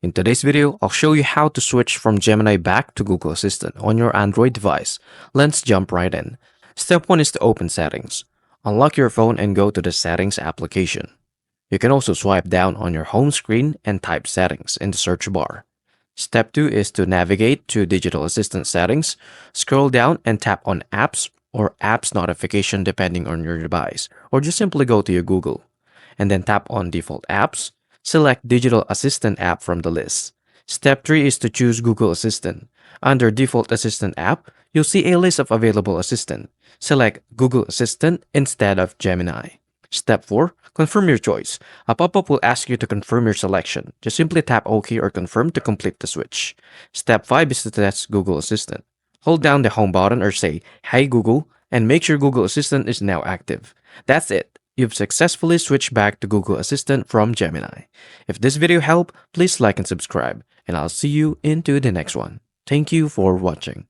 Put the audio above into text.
In today's video, I'll show you how to switch from Gemini back to Google Assistant on your Android device. Let's jump right in. Step 1 is to open Settings. Unlock your phone and go to the Settings application. You can also swipe down on your home screen and type Settings in the search bar. Step 2 is to navigate to Digital Assistant Settings, scroll down and tap on Apps or Apps Notification depending on your device, or just simply go to your Google. And then tap on Default Apps. Select Digital Assistant app from the list. Step 3 is to choose Google Assistant. Under Default Assistant app, you'll see a list of available assistant. Select Google Assistant instead of Gemini. Step 4. Confirm your choice. A pop-up will ask you to confirm your selection. Just simply tap OK or Confirm to complete the switch. Step 5 is to test Google Assistant. Hold down the Home button or say, "Hey Google," and make sure Google Assistant is now active. That's it. You've successfully switched back to Google Assistant from Gemini. If this video helped, please like and subscribe, and I'll see you into the next one. Thank you for watching.